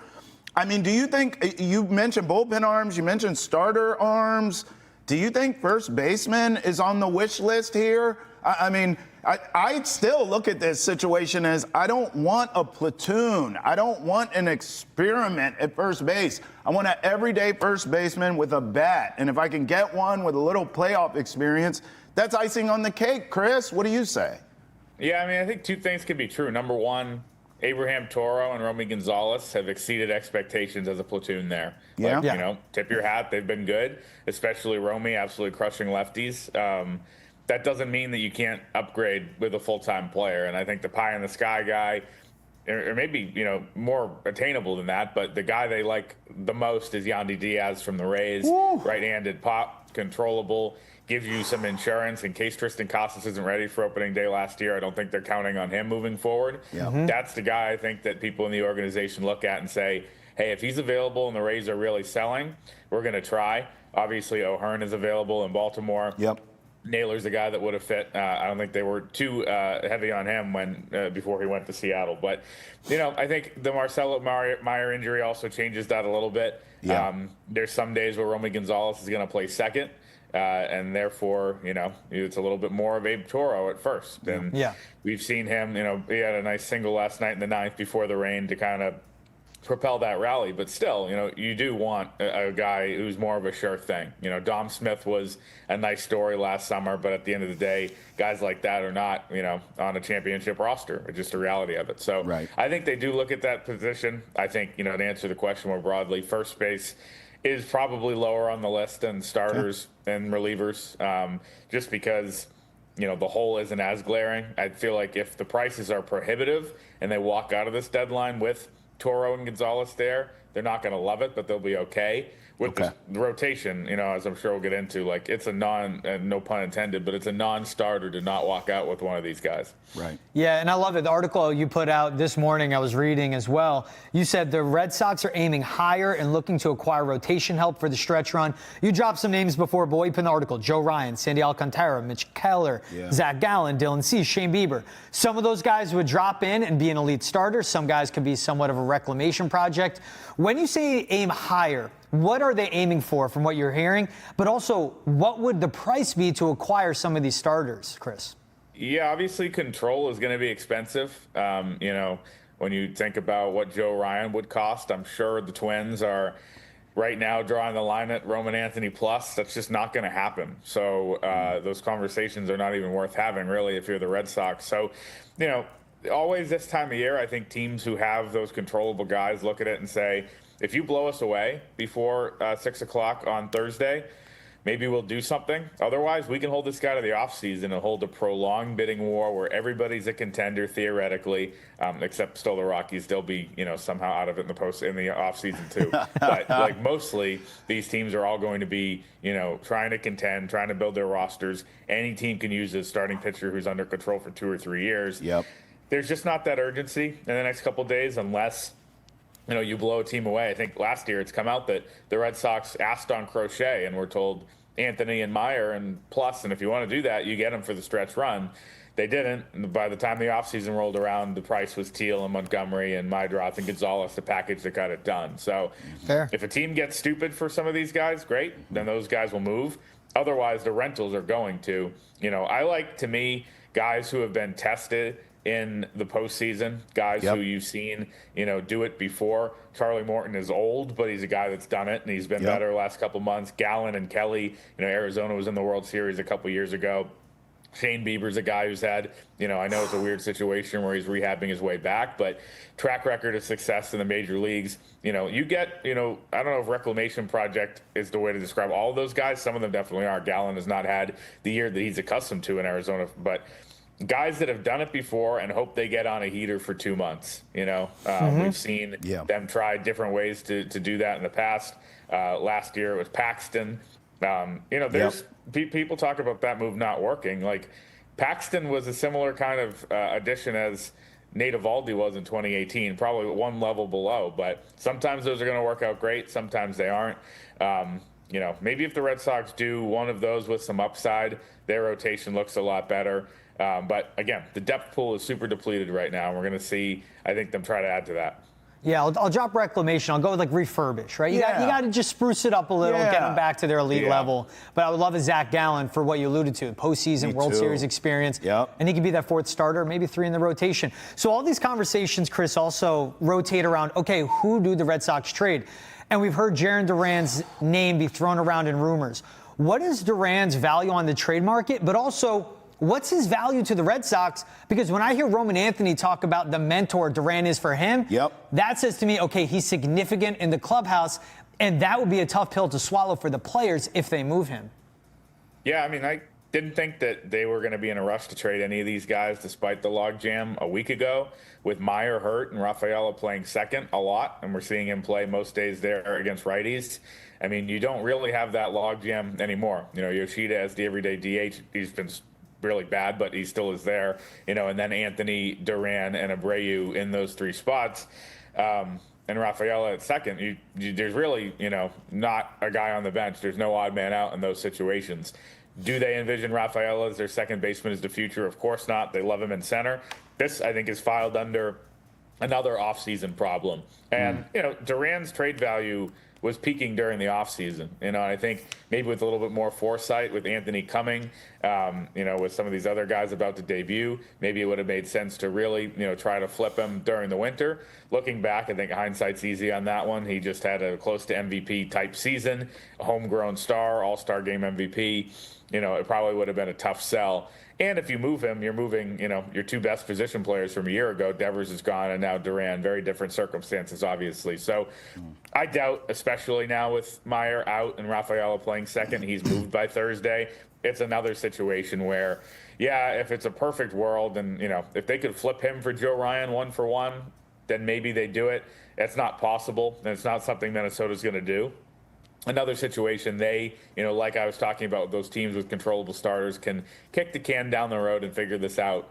I mean, do you think, you mentioned bullpen arms, you mentioned starter arms. Do you think first baseman is on the wish list here? I mean, I still look at this situation as I don't want a platoon. I don't want an experiment at first base. I want an everyday first baseman with a bat. And if I can get one with a little playoff experience, that's icing on the cake. Chris, what do you say? Yeah, I mean, I think two things can be true. Number one, Abraham Toro and Romy Gonzalez have exceeded expectations as a platoon there. Yeah. Like, you know, tip your hat. They've been good, especially Romy, absolutely crushing lefties. That doesn't mean that you can't upgrade with a full-time player. And I think the pie in the sky guy, or maybe, you know, more attainable than that, but the guy they like the most is Yandy Diaz from the Rays. Right-handed pop, controllable, gives you some insurance in case Tristan Casas isn't ready for opening day last year. I don't think they're counting on him moving forward. That's the guy I think that people in the organization look at and say, hey, if he's available and the Rays are really selling, we're going to try. Obviously, O'Hearn is available in Baltimore. Naylor's the guy that would have fit. I don't think they were too heavy on him when before he went to Seattle. But, you know, I think the Marcelo Meyer injury also changes that a little bit. There's some days where Romy Gonzalez is going to play second. And therefore, you know, it's a little bit more of Abe Toro at first. And we've seen him, you know, he had a nice single last night in the ninth before the rain to kind of propel that rally. But still, you know, you do want a guy who's more of a sure thing. You know, Dom Smith was a nice story last summer, but at the end of the day, guys like that are not, you know, on a championship roster. It's just the reality of it. So I think they do look at that position. I think, you know, to answer the question more broadly, first base is probably lower on the list than starters and relievers, just because, you know, the hole isn't as glaring. I feel like if the prices are prohibitive and they walk out of this deadline with Toro and Gonzalez there, they're not going to love it, but they'll be okay. With the rotation, you know, as I'm sure we'll get into, like, it's a no pun intended, but it's a non-starter to not walk out with one of these guys. Yeah, and I love it. The article you put out this morning, I was reading as well. You said the Red Sox are aiming higher and looking to acquire rotation help for the stretch run. You dropped some names before, but what you put in the article: Joe Ryan, Sandy Alcantara, Mitch Keller, Zach Gallen, Dylan Cease, Shane Bieber. Some of those guys would drop in and be an elite starter. Some guys could be somewhat of a reclamation project. When you say aim higher, what are they aiming for from what you're hearing? But also, what would the price be to acquire some of these starters, Chris? Yeah, obviously control is going to be expensive. You know, when you think about what Joe Ryan would cost, I'm sure the Twins are right now drawing the line at Roman Anthony plus. That's just not going to happen. So those conversations are not even worth having, really, if you're the Red Sox. So, you know, always this time of year, I think teams who have those controllable guys look at it and say, if you blow us away before 6 o'clock on Thursday, maybe we'll do something. Otherwise, we can hold this guy to the offseason and hold a prolonged bidding war where everybody's a contender theoretically, except still the Rockies. They'll be, you know, somehow out of it in the offseason too. But like mostly, these teams are all going to be, you know, trying to contend, trying to build their rosters. Any team can use a starting pitcher who's under control for 2 or 3 years. There's just not that urgency in the next couple of days unless, you know, you blow a team away. I think last year it's come out that the Red Sox asked on Crochet and were told Anthony and Meyer and plus, and if you want to do that, you get them for the stretch run. They didn't. And by the time the offseason rolled around, the price was Teal and Montgomery and Mydroth and Gonzalez, the package that got it done. So if a team gets stupid for some of these guys, great, then those guys will move. Otherwise, the rentals are going to. You know, I like, to me, guys who have been tested in the postseason, guys who you've seen, you know, do it before. Charlie Morton is old, but he's a guy that's done it, and he's been better the last couple months. Gallen and Kelly, you know, Arizona was in the World Series a couple years ago. Shane Bieber's a guy who's had, you know, I know it's a weird situation where he's rehabbing his way back, but track record of success in the major leagues. You know, you get, you know, I don't know if reclamation project is the way to describe all of those guys. Some of them definitely are. Gallen has not had the year that he's accustomed to in Arizona, but guys that have done it before and hope they get on a heater for 2 months. You know, we've seen them try different ways to do that in the past. Last year it was Paxton. You know, there's people talk about that move not working. Like, Paxton was a similar kind of addition as Nate Eovaldi was in 2018, probably one level below. But sometimes those are going to work out great. Sometimes they aren't. You know, maybe if the Red Sox do one of those with some upside, their rotation looks a lot better. But again, the depth pool is super depleted right now. We're going to see, I think, them try to add to that. Yeah, I'll drop reclamation. I'll go with like refurbish, right? You got to just spruce it up a little, get them back to their elite level. But I would love a Zach Gallen for what you alluded to, postseason World Series experience. And he could be that fourth starter, maybe 3 in the rotation. So all these conversations, Chris, also rotate around, okay, who do the Red Sox trade? And we've heard Jarren Duran's name be thrown around in rumors. What is Duran's value on the trade market? But also, what's his value to the Red Sox? Because when I hear Roman Anthony talk about the mentor Duran is for him, that says to me, okay, he's significant in the clubhouse, and that would be a tough pill to swallow for the players if they move him. Yeah, I mean, I didn't think that they were going to be in a rush to trade any of these guys despite the logjam a week ago with Meyer hurt and Rafaela playing second a lot, and we're seeing him play most days there against righties. I mean, you don't really have that logjam anymore. You know, Yoshida as the everyday DH, he's been really bad, but he still is there, you know, and then Anthony, Duran, and Abreu in those 3 spots. And Rafaela at second, there's really, you know, not a guy on the bench. There's no odd man out in those situations. Do they envision Rafaela as their second baseman as the future? Of course not. They love him in center. This, I think, is filed under another offseason problem. And, you know, Duran's trade value was peaking during the offseason. You know, I think maybe with a little bit more foresight with Anthony coming, you know, with some of these other guys about to debut, maybe it would have made sense to really, you know, try to flip him during the winter. Looking back, I think hindsight's easy on that one. He just had a close to MVP type season, a homegrown star, all-star game MVP. You know, it probably would have been a tough sell. And if you move him, you're moving, you know, your 2 best position players from a year ago. Devers is gone, and now Duran. Very different circumstances, obviously. So I doubt, especially now with Meyer out and Rafaela playing second, he's moved by Thursday. It's another situation where, yeah, if it's a perfect world and, you know, if they could flip him for Joe Ryan 1-for-1, then maybe they do it. It's not possible, and it's not something Minnesota's going to do. Another situation, they, you know, like I was talking about, those teams with controllable starters can kick the can down the road and figure this out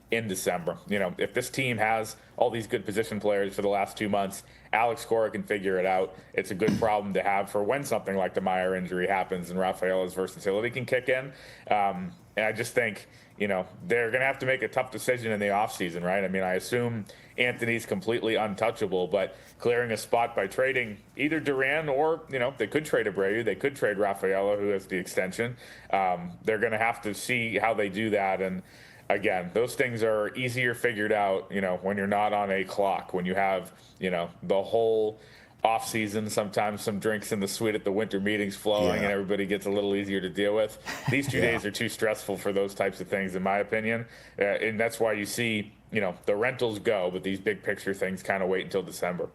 in December. You know, if this team has all these good position players for the last 2 months, Alex Cora can figure it out. It's a good problem to have for when something like the Meyer injury happens and Rafaela's versatility can kick in. And I just think, you know, they're going to have to make a tough decision in the offseason, right? I mean, I assume Anthony's completely untouchable, but clearing a spot by trading either Duran or, you know, they could trade Abreu, they could trade Rafaela, who has the extension. They're going to have to see how they do that. And again, those things are easier figured out, you know, when you're not on a clock, when you have, you know, the whole off season, sometimes some drinks in the suite at the winter meetings flowing and everybody gets a little easier to deal with. These 2 days are too stressful for those types of things, in my opinion. And that's why you see, you know, the rentals go, but these big picture things kind of wait until December.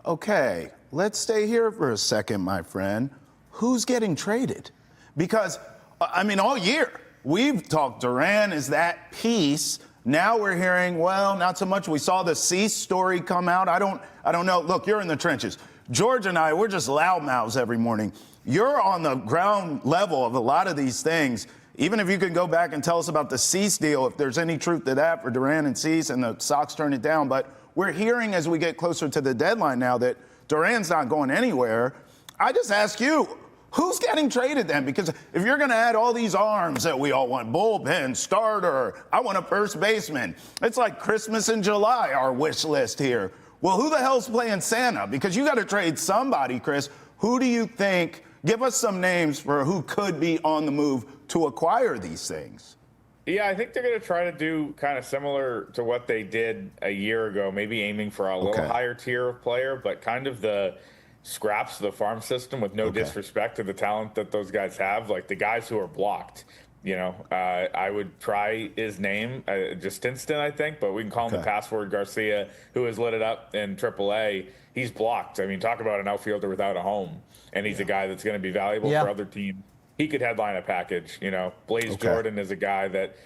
Okay, let's stay here for a second, my friend. Who's getting traded? Because, I mean, all year we've talked Duran is that piece. Now we're hearing, well, not so much. We saw the Cease story come out. I don't know. Look, you're in the trenches. George and I, we're just loudmouths every morning. You're on the ground level of a lot of these things. Even if you can go back and tell us about the Cease deal, if there's any truth to that for Duran and Cease, and the Sox turn it down. But we're hearing as we get closer to the deadline now that Duran's not going anywhere. I just ask you, who's getting traded then? Because if you're going to add all these arms that we all want, bullpen, starter, I want a first baseman. It's like Christmas in July, our wish list here. Well, who the hell's playing Santa? Because you got to trade somebody, Chris. Who do you think? Give us some names for who could be on the move to acquire these things. Yeah, I think they're going to try to do kind of similar to what they did a year ago, maybe aiming for a little higher tier of player, but kind of the scraps of the farm system with no disrespect to the talent that those guys have, like the guys who are blocked. You know, I would try his name, Justinston, I think, but we can call him the password Garcia, who has lit it up in AAA. He's blocked. I mean, talk about an outfielder without a home. And he's a guy that's going to be valuable for other teams. He could headline a package. You know, Blaze Jordan is a guy that,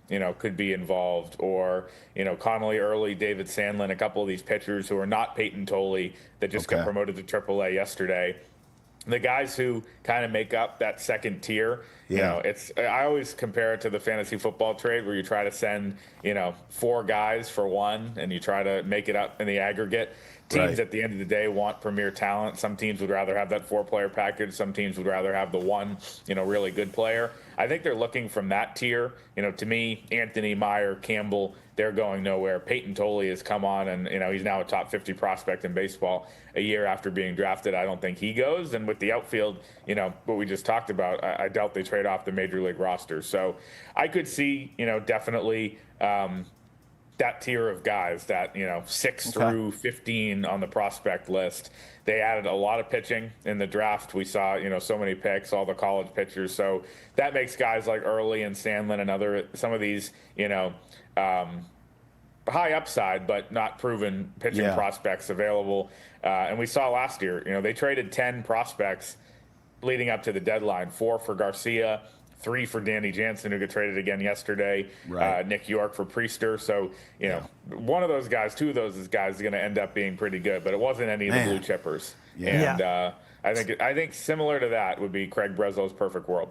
you know, could be involved. Or, you know, Connolly Early, David Sandlin, a couple of these pitchers who are not Peyton Tolley that just got promoted to AAA yesterday. The guys who kind of make up that second tier, you know, I always compare it to the fantasy football trade where you try to send, you know, 4 guys for one and you try to make it up in the aggregate. Teams at the end of the day want premier talent. Some teams would rather have that 4-player package. Some teams would rather have the one, really good player. I think they're looking from that tier. To me, Anthony, Meyer, Campbell, they're going nowhere. Peyton Tolley has come on, and he's now a top 50 prospect in baseball a year after being drafted. I don't think he goes. And with the outfield, what we just talked about, I doubt they trade off the major league roster. So I could see, definitely that tier of guys, that 6 through 15 on the prospect list. They added a lot of pitching in the draft. We saw so many picks, all the college pitchers. So that makes guys like Early and Sandlin and some of these high upside but not proven pitching prospects available. And we saw last year, they traded 10 prospects leading up to the deadline, 4 for Garcia, 3 for Danny Jansen, who got traded again yesterday. Nick York for Priester. So, one of those guys, 2 of those guys are going to end up being pretty good, but it wasn't any of the blue chippers. And I think similar to that would be Craig Breslow's perfect world.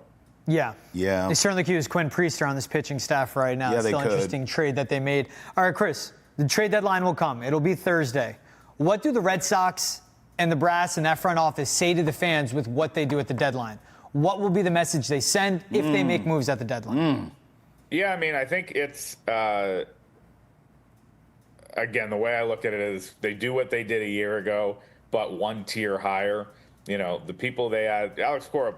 Yeah. Yeah. They certainly could use Quinn Priester on this pitching staff right now. Yeah, It's still an interesting trade that they made. All right, Chris, the trade deadline will come. It'll be Thursday. What do the Red Sox and the brass and that front office say to the fans with what they do at the deadline? What will be the message they send if they make moves at the deadline? Yeah, I mean, I think it's, again, the way I look at it is they do what they did a year ago, but one tier higher. The people they had, Alex Cora,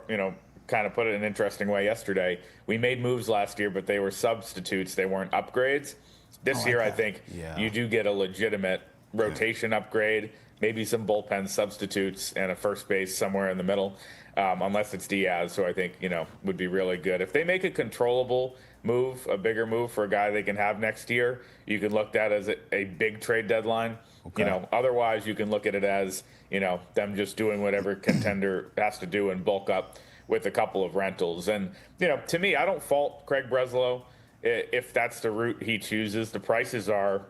kind of put it in an interesting way yesterday. We made moves last year, but they were substitutes. They weren't upgrades. This year, I think you do get a legitimate rotation upgrade, maybe some bullpen substitutes, and a first base somewhere in the middle, unless it's Diaz, who I think, would be really good. If they make a controllable move, a bigger move for a guy they can have next year, you can look at that as a big trade deadline. Otherwise, you can look at it as, them just doing whatever contender has to do and bulk up with a couple of rentals. And, to me, I don't fault Craig Breslow if that's the route he chooses. The prices are,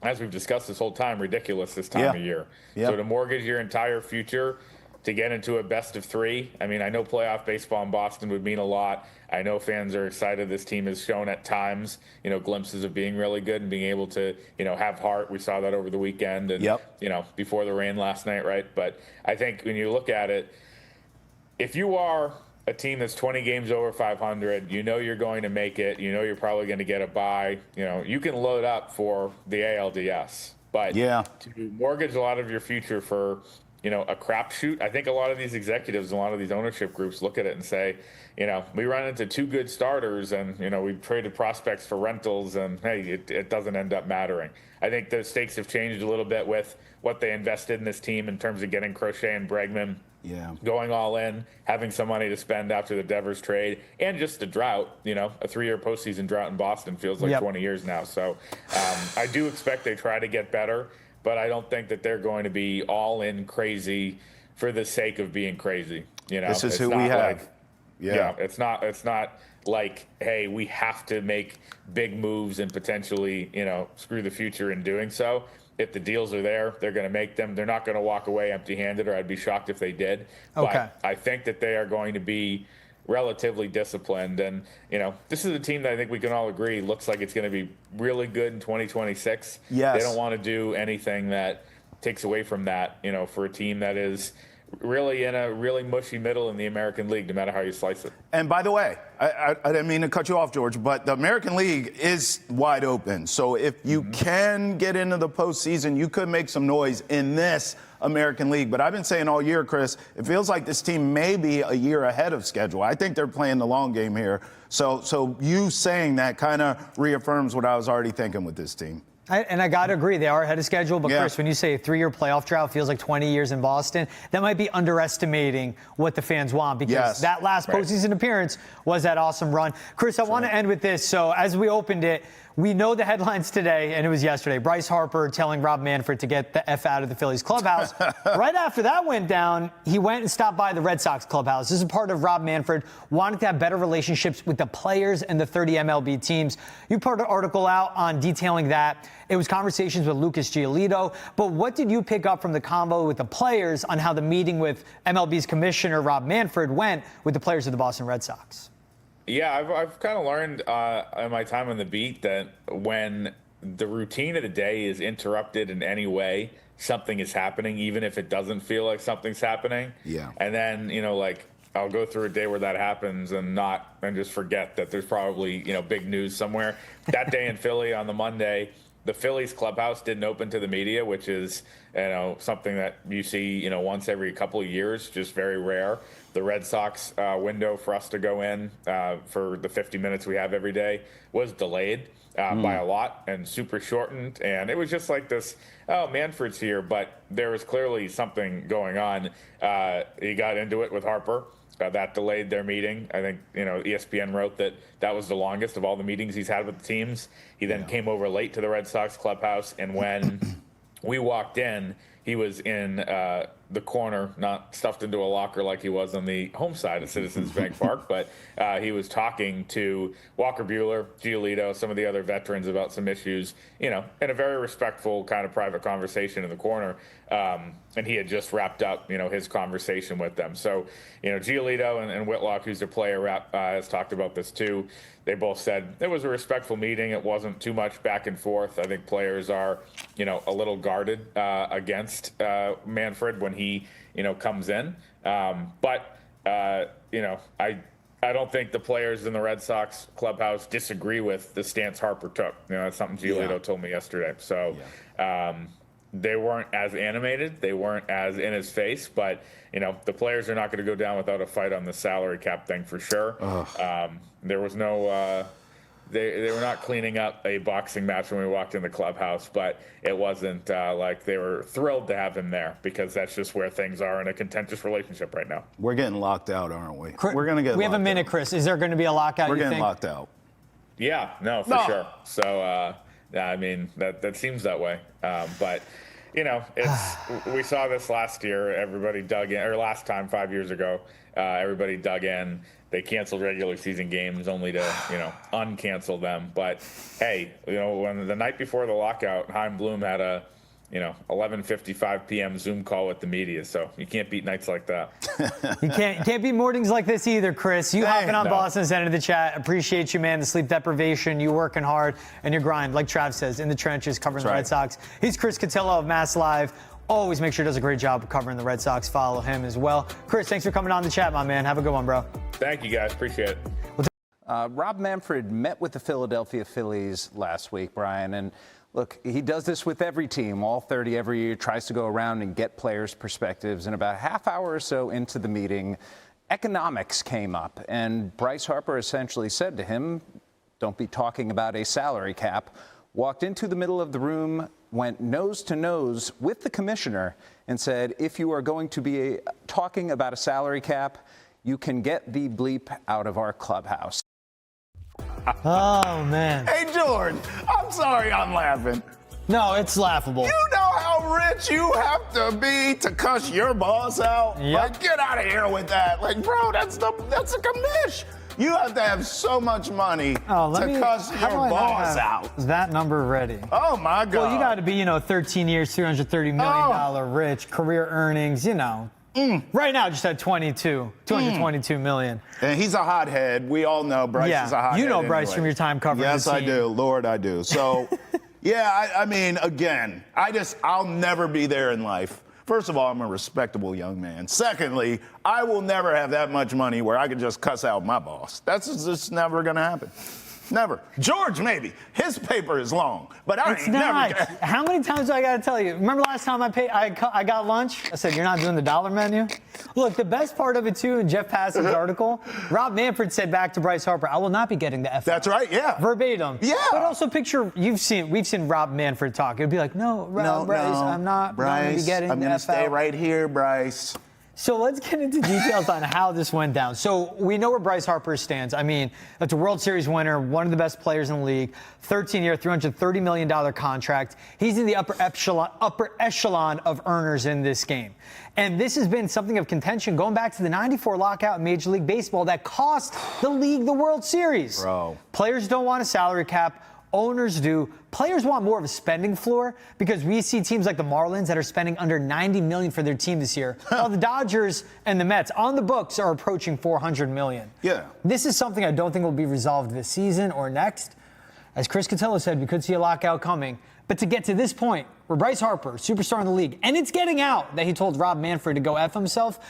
as we've discussed this whole time, ridiculous this time of year. So to mortgage your entire future to get into a best of 3, I mean, I know playoff baseball in Boston would mean a lot. I know fans are excited. This team has shown at times, glimpses of being really good and being able to, have heart. We saw that over the weekend and, before the rain last night, right? But I think when you look at it, if you are a team that's 20 games over 500, you're going to make it, you're probably going to get a bye, you can load up for the ALDS. But to mortgage a lot of your future for, a crapshoot, I think a lot of these executives, a lot of these ownership groups look at it and say, we run into 2 good starters and, we've traded prospects for rentals and, hey, it doesn't end up mattering. I think the stakes have changed a little bit with what they invested in this team in terms of getting Crochet and Bregman. Going all in, having some money to spend after the Devers trade, and just the drought, a 3-year postseason drought in Boston feels like 20 years now. So I do expect they try to get better, but I don't think that they're going to be all in crazy for the sake of being crazy. This is who we have. It's not like, hey, we have to make big moves and potentially, screw the future in doing so. If the deals are there, they're going to make them. They're not going to walk away empty-handed, or I'd be shocked if they did. But I think that they are going to be relatively disciplined. And, this is a team that I think we can all agree looks like it's going to be really good in 2026. They don't want to do anything that takes away from that, for a team that is really in a really mushy middle in the American League, no matter how you slice it. And by the way, I didn't mean to cut you off, George, but the American League is wide open. So if you can get into the postseason, you could make some noise in this American League. But I've been saying all year, Chris, it feels like this team may be a year ahead of schedule. I think they're playing the long game here. So you saying that kind of reaffirms what I was already thinking with this team. I got to agree, they are ahead of schedule. But, Chris, when you say a 3-year playoff drought feels like 20 years in Boston, that might be underestimating what the fans want, because that last postseason appearance was that awesome run. Chris, I want to end with this. So as we opened it, we know the headlines today, and it was yesterday. Bryce Harper telling Rob Manfred to get the F out of the Phillies clubhouse. Right after that went down, he went and stopped by the Red Sox clubhouse. This is part of Rob Manfred wanting to have better relationships with the players and the 30 MLB teams. You put an article out on detailing that. It was conversations with Lucas Giolito. But what did you pick up from the convo with the players on how the meeting with MLB's commissioner, Rob Manfred, went with the players of the Boston Red Sox? Yeah, I've kind of learned in my time on the beat that when the routine of the day is interrupted in any way, something is happening, even if it doesn't feel like something's happening. Yeah. And then, like, I'll go through a day where that happens and just forget that there's probably, big news somewhere. That day in Philly on the Monday, the Phillies clubhouse didn't open to the media, which is, something that you see, once every couple of years, just very rare. The Red Sox window for us to go in for the 50 minutes we have every day was delayed by a lot and super shortened. And it was just like this, oh, Manfred's here, but there was clearly something going on. He got into it with Harper. That delayed their meeting. I think, ESPN wrote that was the longest of all the meetings he's had with the teams. He then came over late to the Red Sox clubhouse, and when we walked in, he was in the corner, not stuffed into a locker like he was on the home side of Citizens Bank Park, but he was talking to Walker Buehler, Giolito, some of the other veterans about some issues, in a very respectful kind of private conversation in the corner. And he had just wrapped up, his conversation with them. So, Giolito and Whitlock, who's their player rep, has talked about this too. They both said it was a respectful meeting. It wasn't too much back and forth. I think players are, a little guarded against Manfred when he, comes in. But I don't think the players in the Red Sox clubhouse disagree with the stance Harper took. That's something Giolito told me yesterday. So they weren't as animated. They weren't as in his face. But, the players are not going to go down without a fight on the salary cap thing for sure. There was no they were not cleaning up a boxing match when we walked in the clubhouse, but it wasn't like they were thrilled to have him there, because that's just where things are in a contentious relationship right now. We're getting locked out, aren't we? We're going to get. We have a minute, Chris. Is there going to be a lockout? We're getting locked out. Yeah, no, for sure. So, I mean, that seems that way. But, we saw this last year. Everybody dug in, or last time 5 years ago, everybody dug in. They canceled regular season games only to, uncancel them. But hey, when the night before the lockout, Chaim Bloom had a, 11:55 p.m. Zoom call with the media. So you can't beat nights like that. You can't beat mornings like this either, Chris. You hopping on Boston Center to the chat. Appreciate you, man. The sleep deprivation, you working hard, and your grind, like Trav says, in the trenches covering the Red Sox. He's Chris Cotillo of MassLive. Always make sure he does a great job of covering the Red Sox. Follow him as well. Chris, thanks for coming on the chat, my man. Have a good one, bro. Thank you, guys. Appreciate it. Rob Manfred met with the Philadelphia Phillies last week, Brian, and look, he does this with every team, all 30 every year, tries to go around and get players' perspectives. And about a half hour or so into the meeting, economics came up, and Bryce Harper essentially said to him, don't be talking about a salary cap, walked into the middle of the room, went nose to nose with the commissioner and said, if you are going to be talking about a salary cap, you can get the bleep out of our clubhouse. Oh, man. Hey, George, I'm sorry I'm laughing. No, it's laughable. You know how rich you have to be to cuss your boss out? Yep. Like, get out of here with that. Like, bro, that's a commish. You have to have so much money to cuss your boss out. That number ready. Oh, my God. Well, you got to be, 13 years, $330 million rich, career earnings, Right now, just at 222 million. And he's a hothead. We all know Bryce is a hothead. You know Bryce from your time covering Yes, the team. I do. Lord, I do. So, I mean, again, I'll never be there in life. First of all, I'm a respectable young man. Secondly, I will never have that much money where I can just cuss out my boss. That's just never going to happen. Never. George, maybe. His paper is long, but I ain't never. How many times do I got to tell you? Remember last time I got lunch? I said, you're not doing the dollar menu? Look, the best part of it, too, in Jeff Passan's article, Rob Manfred said back to Bryce Harper, I will not be getting the F. That's right, yeah. Verbatim. Yeah. But also picture, we've seen Rob Manfred talk. It'd be like, no, Bryce, I'm not going to be getting the F. I'm going to stay right here, Bryce. So let's get into details on how this went down. So we know where Bryce Harper stands. I mean, that's a World Series winner, one of the best players in the league, 13-year, $330 million contract. He's in the upper echelon of earners in this game. And this has been something of contention going back to the 94 lockout in Major League Baseball that cost the league the World Series. Bro. Players don't want a salary cap. Owners do. Players want more of a spending floor because we see teams like the Marlins that are spending under $90 million for their team this year, while the Dodgers and the Mets on the books are approaching $400 million. Yeah. This is something I don't think will be resolved this season or next. As Chris Cotillo said, we could see a lockout coming. But to get to this point where Bryce Harper, superstar in the league, and it's getting out that he told Rob Manfred to go F himself,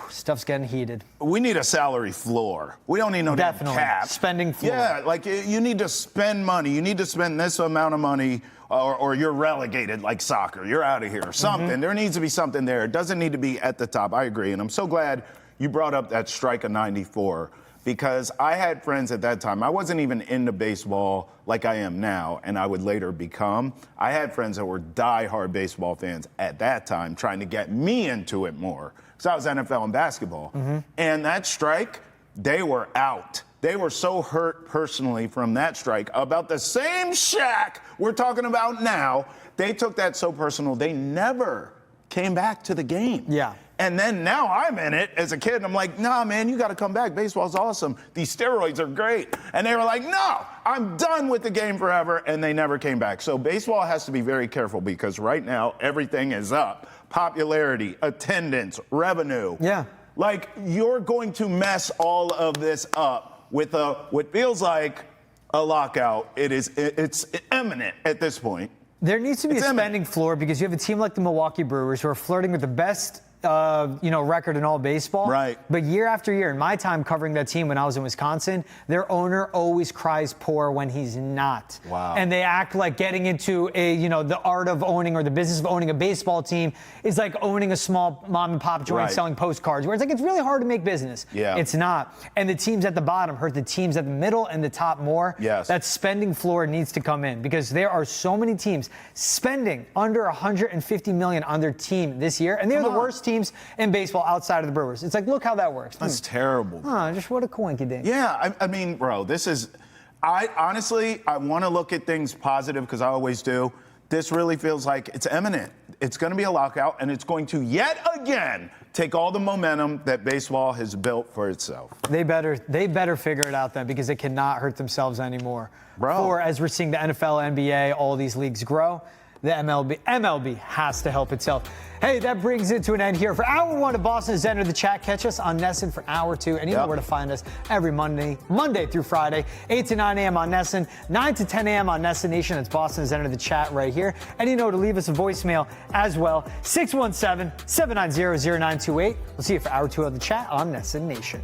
stuff's getting heated. We need a salary floor. We don't need no damn cap. Spending floor. Yeah, like you need to spend money. You need to spend this amount of money or you're relegated like soccer. You're out of here. Something. There needs to be something there. It doesn't need to be at the top. I agree. And I'm so glad you brought up that strike of 94 because I had friends at that time. I wasn't even into baseball like I am now and I would later become. I had friends that were diehard baseball fans at that time trying to get me into it more because I was NFL and basketball. And that strike, they were out. They were so hurt personally from that strike about the same Shaq we're talking about now. They took that so personal, they never came back to the game. Yeah. And then now I'm in it as a kid, and I'm like, nah, man, you got to come back. Baseball's awesome. These steroids are great. And they were like, no, I'm done with the game forever, and they never came back. So baseball has to be very careful because right now everything is up. Popularity, attendance, revenue. Yeah. Like, you're going to mess all of this up with what feels like a lockout. It's imminent at this point. There needs to be a spending floor because you have a team like the Milwaukee Brewers who are flirting with the best record in all baseball. Right. But year after year, in my time covering that team when I was in Wisconsin, their owner always cries poor when he's not. Wow. And they act like getting into the art of owning or the business of owning a baseball team is like owning a small mom and pop joint selling postcards, where it's like it's really hard to make business. Yeah. It's not. And the teams at the bottom hurt the teams at the middle and the top more. Yes. That spending floor needs to come in because there are so many teams spending under $150 million on their team this year, and they're the worst teams in baseball outside of the Brewers. It's like, look how that works. That's terrible. Just what a coinkydink. Yeah, I mean, bro, I honestly want to look at things positive because I always do. This really feels like it's imminent. It's going to be a lockout, and it's going to yet again take all the momentum that baseball has built for itself. They better figure it out then because they cannot hurt themselves anymore. Bro. Or as we're seeing the NFL, NBA, all these leagues grow, the MLB has to help itself. Hey, that brings it to an end here for Hour 1 of Boston has entered the chat. Catch us on NESN for Hour 2, and you know where to find us every Monday through Friday, 8 to 9 a.m. on NESN, 9 to 10 a.m. on NESN Nation. It's Boston has entered the chat right here. And you know to leave us a voicemail as well, 617-790-0928. We'll see you for Hour 2 of the chat on NESN Nation.